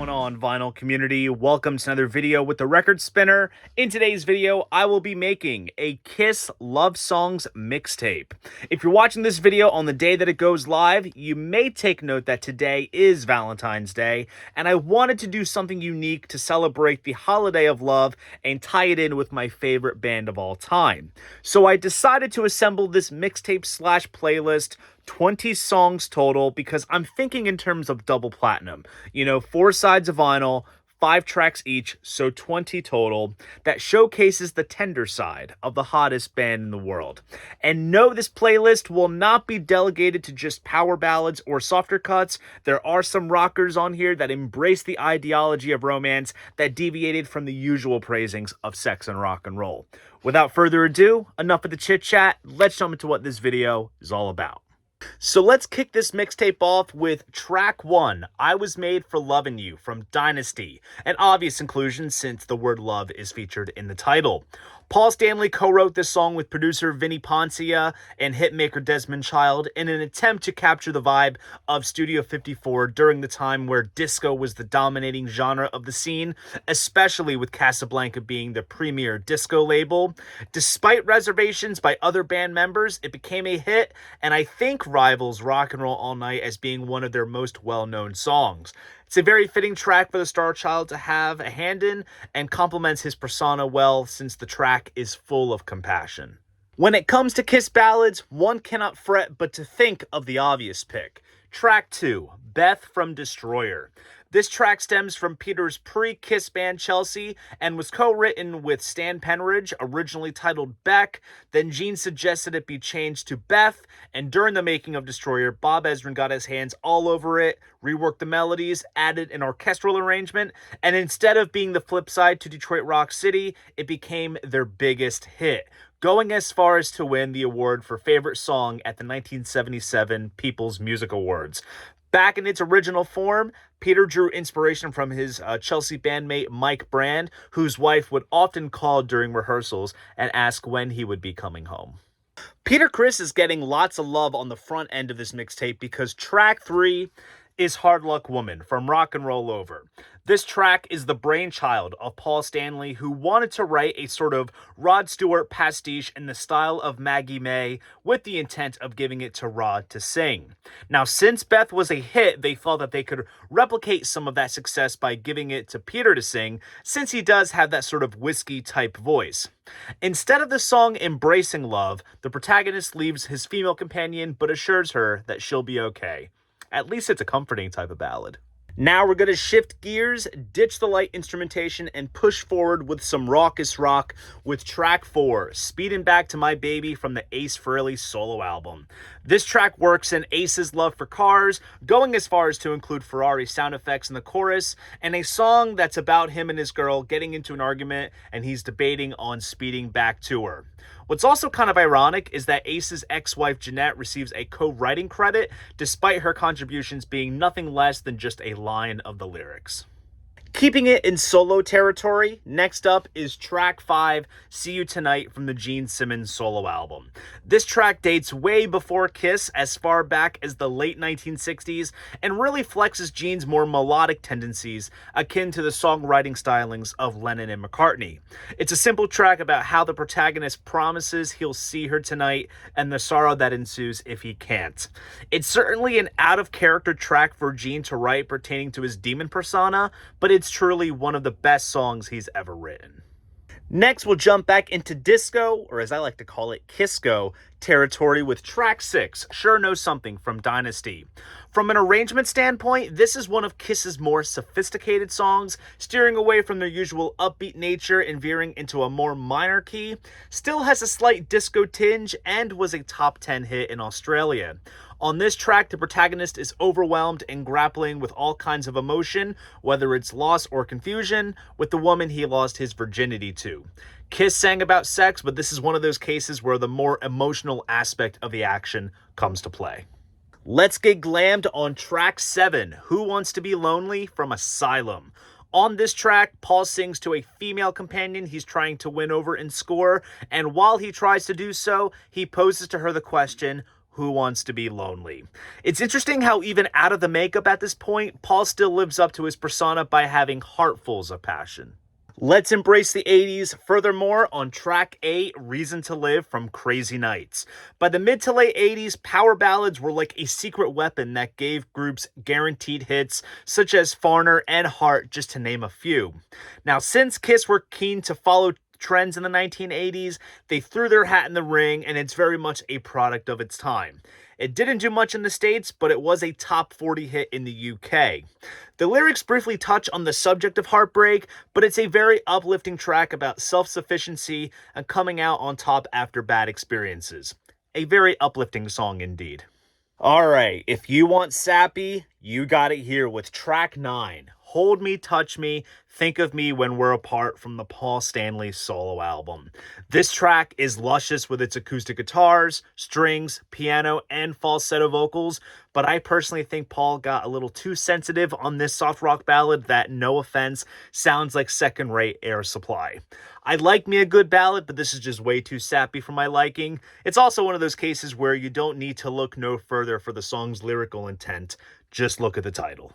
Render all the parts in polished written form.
going on, vinyl community? Welcome to another video with the Record Spinner. In today's video, I will be making a Kiss Love Songs mixtape. If you're watching this video on the day that it goes live, you may take note that today is Valentine's Day, and I wanted to do something unique to celebrate the holiday of love and tie it in with my favorite band of all time. So I decided to assemble this mixtape slash playlist, 20 songs total, because I'm thinking in terms of double platinum. You know, 4 sides of vinyl, 5 tracks each, so 20 total, that showcases the tender side of the hottest band in the world. And no, this playlist will not be delegated to just power ballads or softer cuts. There are some rockers on here that embrace the ideology of romance that deviated from the usual praisings of sex and rock and roll. Without further ado, enough of the chit chat, let's jump into what this video is all about. So let's kick this mixtape off with track 1, I Was Made for Lovin' You from Dynasty, an obvious inclusion since the word love is featured in the title. Paul Stanley co-wrote this song with producer Vinnie Poncia and hitmaker Desmond Child in an attempt to capture the vibe of Studio 54 during the time where disco was the dominating genre of the scene, especially with Casablanca being the premier disco label. Despite reservations by other band members, it became a hit, and I think rivals Rock and Roll All Night as being one of their most well-known songs. It's a very fitting track for the star child to have a hand in, and complements his persona well since the track is full of compassion. When it comes to Kiss ballads, one cannot fret but to think of the obvious pick. Track 2, Beth from Destroyer. This track stems from Peter's pre-Kiss band Chelsea and was co-written with Stan Penridge, originally titled Beck. Then Gene suggested it be changed to Beth, and during the making of Destroyer, Bob Ezrin got his hands all over it, reworked the melodies, added an orchestral arrangement, and instead of being the flip side to Detroit Rock City, it became their biggest hit, going as far as to win the award for Favorite Song at the 1977 People's Music Awards. Back in its original form, Peter drew inspiration from his Chelsea bandmate Mike Brand, whose wife would often call during rehearsals and ask when he would be coming home. Peter Criss is getting lots of love on the front end of this mixtape because track 3 is Hard Luck Woman from Rock and Roll Over. This track is the brainchild of Paul Stanley, who wanted to write a sort of Rod Stewart pastiche in the style of Maggie May with the intent of giving it to Rod to sing. Now, since Beth was a hit, they felt that they could replicate some of that success by giving it to Peter to sing, since he does have that sort of whiskey-type voice. Instead of the song embracing love, the protagonist leaves his female companion but assures her that she'll be okay. At least it's a comforting type of ballad. Now we're going to shift gears, ditch the light instrumentation, and push forward with some raucous rock with track 4, Speedin' Back to My Baby from the Ace Frehley solo album. This track works in Ace's love for cars, going as far as to include Ferrari sound effects in the chorus, and a song that's about him and his girl getting into an argument and he's debating on speeding back to her. What's also kind of ironic is that Ace's ex-wife Jeanette receives a co-writing credit, despite her contributions being nothing less than just a line of the lyrics. Keeping it in solo territory, next up is track 5, See You Tonight from the Gene Simmons solo album. This track dates way before Kiss, as far back as the late 1960s, and really flexes Gene's more melodic tendencies, akin to the songwriting stylings of Lennon and McCartney. It's a simple track about how the protagonist promises he'll see her tonight, and the sorrow that ensues if he can't. It's certainly an out-of-character track for Gene to write pertaining to his demon persona, but it's truly one of the best songs he's ever written. Next, we'll jump back into disco, or as I like to call it, Kisco, territory with track 6, Sure Know Something from Dynasty. From an arrangement standpoint, this is one of Kiss's more sophisticated songs, steering away from their usual upbeat nature and veering into a more minor key. Still has a slight disco tinge and was a top 10 hit in Australia. On this track, the protagonist is overwhelmed and grappling with all kinds of emotion, whether it's loss or confusion, with the woman he lost his virginity to. Kiss sang about sex, but this is one of those cases where the more emotional aspect of the action comes to play. Let's get glammed on track 7, Who Wants to Be Lonely from Asylum. On this track, Paul sings to a female companion he's trying to win over and score, and while he tries to do so, he poses to her the question, Who Wants to Be Lonely. It's interesting how even out of the makeup at this point, Paul still lives up to his persona by having heartfuls of passion. Let's embrace the 80s. Furthermore, on track 8, Reason to Live from Crazy Nights. By the mid to late 80s, power ballads were like a secret weapon that gave groups guaranteed hits, such as Foreigner and Heart, just to name a few. Now, since Kiss were keen to follow trends in the 1980s, they threw their hat in the ring, and it's very much a product of its time. It didn't do much in the States, but it was a top 40 hit in the UK. The lyrics briefly touch on the subject of heartbreak, but it's a very uplifting track about self-sufficiency and coming out on top after bad experiences. A very uplifting song indeed. Alright, if you want sappy, you got it here with track 9. Hold Me, Touch Me, Think of Me When We're Apart from the Paul Stanley solo album. This track is luscious with its acoustic guitars, strings, piano, and falsetto vocals, but I personally think Paul got a little too sensitive on this soft rock ballad that, no offense, sounds like second-rate Air Supply. I like me a good ballad, but this is just way too sappy for my liking. It's also one of those cases where you don't need to look no further for the song's lyrical intent. Just look at the title.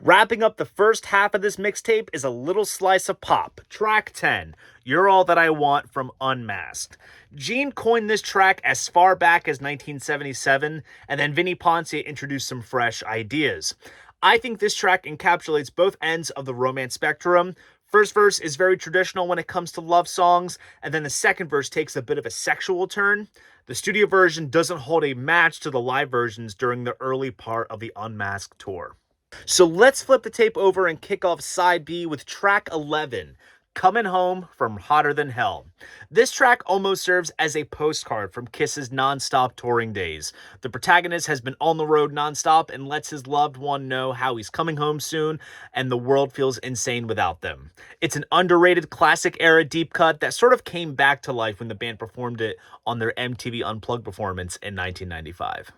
Wrapping up the first half of this mixtape is a little slice of pop. Track 10, You're All That I Want from Unmasked. Gene coined this track as far back as 1977, and then Vinnie Ponce introduced some fresh ideas. I think this track encapsulates both ends of the romance spectrum. First verse is very traditional when it comes to love songs, and then the second verse takes a bit of a sexual turn. The studio version doesn't hold a match to the live versions during the early part of the Unmasked tour. So let's flip the tape over and kick off side B with track 11, Coming Home from Hotter Than Hell. This track almost serves as a postcard from Kiss's non-stop touring days. The protagonist has been on the road non-stop and lets his loved one know how he's coming home soon, and the world feels insane without them. It's an underrated classic era deep cut that sort of came back to life when the band performed it on their MTV Unplugged performance in 1995.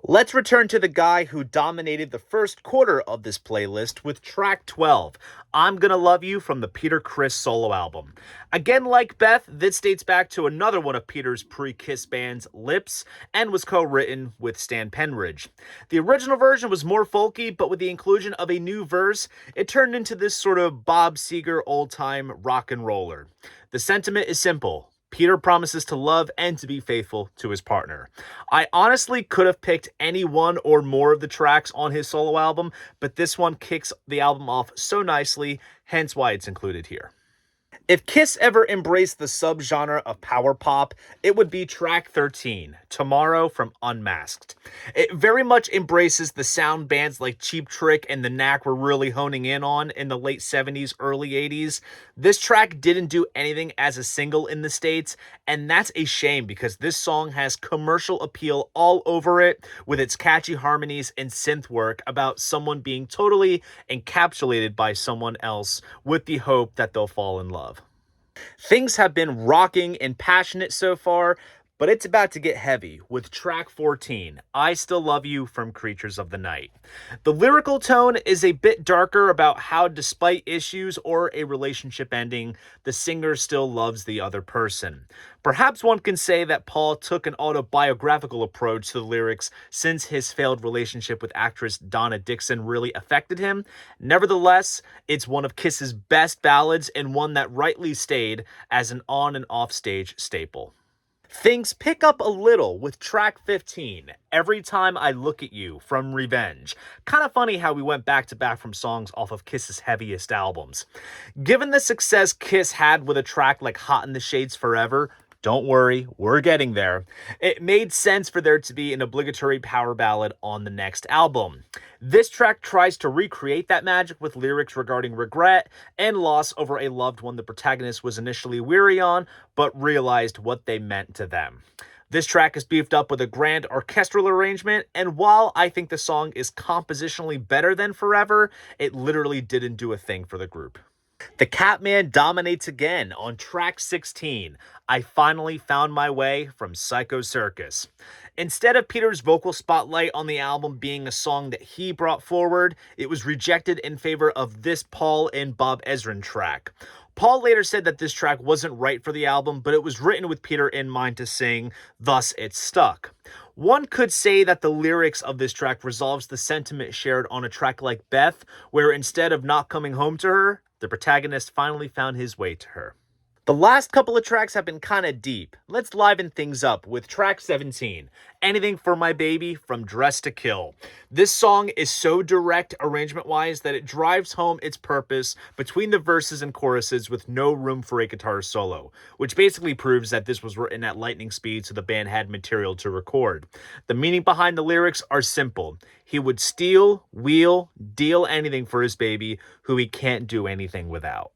Let's return to the guy who dominated the first quarter of this playlist with track 12, I'm Gonna Love You from the Peter Criss solo album. Again, like Beth, this dates back to another one of Peter's pre-Kiss bands, Lips, and was co-written with Stan Penridge. The original version was more folky, but with the inclusion of a new verse, it turned into this sort of Bob Seger old-time rock and roller. The sentiment is simple. Peter promises to love and to be faithful to his partner. I honestly could have picked any one or more of the tracks on his solo album, but this one kicks the album off so nicely, hence why it's included here. If Kiss ever embraced the subgenre of power pop, it would be track 13, Tomorrow from Unmasked. It very much embraces the sound bands like Cheap Trick and The Knack were really honing in on in the late 70s, early 80s. This track didn't do anything as a single in the States, and that's a shame because this song has commercial appeal all over it with its catchy harmonies and synth work about someone being totally encapsulated by someone else with the hope that they'll fall in love. Things have been rocking and passionate so far, but it's about to get heavy with track 14, I Still Love You from Creatures of the Night. The lyrical tone is a bit darker about how despite issues or a relationship ending, the singer still loves the other person. Perhaps one can say that Paul took an autobiographical approach to the lyrics since his failed relationship with actress Donna Dixon really affected him. Nevertheless, it's one of Kiss's best ballads and one that rightly stayed as an on and off stage staple. Things pick up a little with track 15, Every Time I Look at You from Revenge. Kind of funny how we went back to back from songs off of Kiss's heaviest albums. Given the success Kiss had with a track like Hot in the Shades Forever, don't worry, we're getting there. It made sense for there to be an obligatory power ballad on the next album. This track tries to recreate that magic with lyrics regarding regret and loss over a loved one the protagonist was initially weary on, but realized what they meant to them. This track is beefed up with a grand orchestral arrangement, and while I think the song is compositionally better than Forever, it literally didn't do a thing for the group. The Catman dominates again on track 16, I Finally Found My Way from Psycho Circus. Instead of Peter's vocal spotlight on the album being a song that he brought forward, it was rejected in favor of this Paul and Bob Ezrin track. Paul later said that this track wasn't right for the album, but it was written with Peter in mind to sing, thus it stuck. One could say that the lyrics of this track resolves the sentiment shared on a track like Beth, where instead of not coming home to her, the protagonist finally found his way to her. The last couple of tracks have been kinda deep. Let's liven things up with track 17, Anything for My Baby from Dress to Kill. This song is so direct arrangement-wise that it drives home its purpose between the verses and choruses with no room for a guitar solo, which basically proves that this was written at lightning speed so the band had material to record. The meaning behind the lyrics are simple. He would steal, wheel, deal anything for his baby, who he can't do anything without.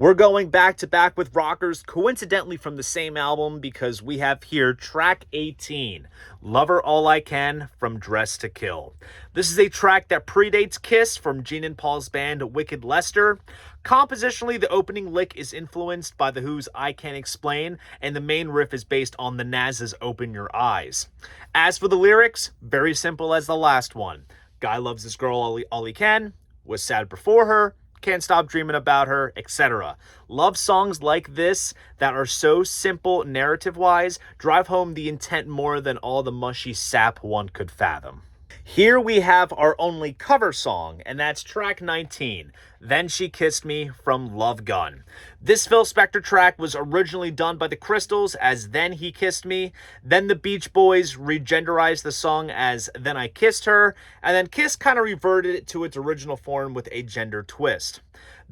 We're going back to back with rockers, coincidentally from the same album, because we have here track 18, Lover All I Can from Dress to Kill. This is a track that predates Kiss from Gene and Paul's band Wicked Lester. Compositionally, the opening lick is influenced by The Who's I Can't Explain, and the main riff is based on the Naz's Open Your Eyes. As for the lyrics, very simple as the last one. Guy loves this girl all he can, was sad before her, can't stop dreaming about her, etc. Love songs like this that are so simple narrative-wise drive home the intent more than all the mushy sap one could fathom. Here we have our only cover song, and that's track 19, Then She Kissed Me from Love Gun. This Phil Spector track was originally done by the Crystals as Then He Kissed Me, then the Beach Boys regenderized the song as Then I Kissed Her, and then Kiss kind of reverted it to its original form with a gender twist.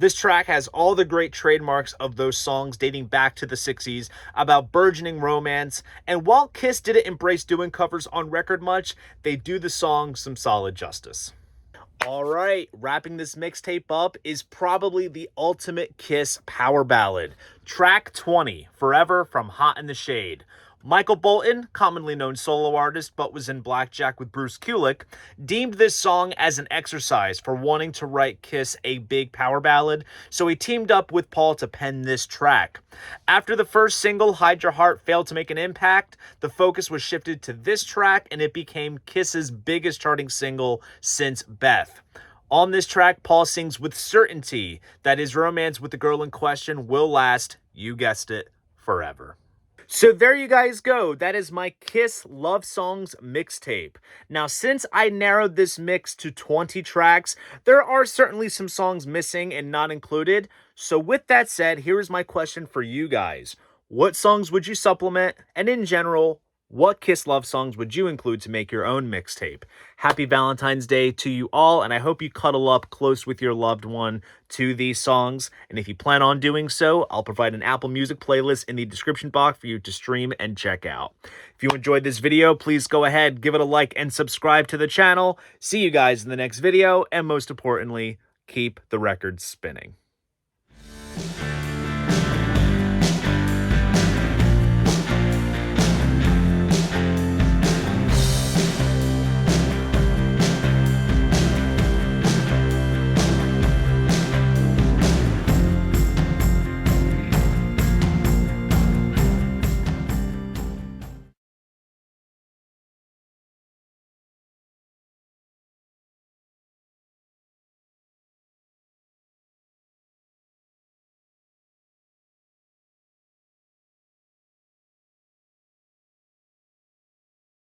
This track has all the great trademarks of those songs dating back to the 60s about burgeoning romance, and while Kiss didn't embrace doing covers on record much, they do the song some solid justice. Alright, wrapping this mixtape up is probably the ultimate Kiss power ballad. Track 20, Forever from Hot in the Shade. Michael Bolton, commonly known solo artist but was in Blackjack with Bruce Kulick, deemed this song as an exercise for wanting to write Kiss a big power ballad, so he teamed up with Paul to pen this track. After the first single, Hide Your Heart, failed to make an impact, the focus was shifted to this track and it became Kiss's biggest charting single since Beth. On this track, Paul sings with certainty that his romance with the girl in question will last, you guessed it, forever. So there you guys go. That is my Kiss Love Songs mixtape. Now, since I narrowed this mix to 20 tracks, there are certainly some songs missing and not included. So with that said, here is my question for you guys. What songs would you supplement? And in general, what Kiss love songs would you include to make your own mixtape? Happy Valentine's Day to you all, and I hope you cuddle up close with your loved one to these songs. And if you plan on doing so, I'll provide an Apple Music playlist in the description box for you to stream and check out. If you enjoyed this video, please go ahead, give it a like, and subscribe to the channel. See you guys in the next video, and most importantly, keep the records spinning.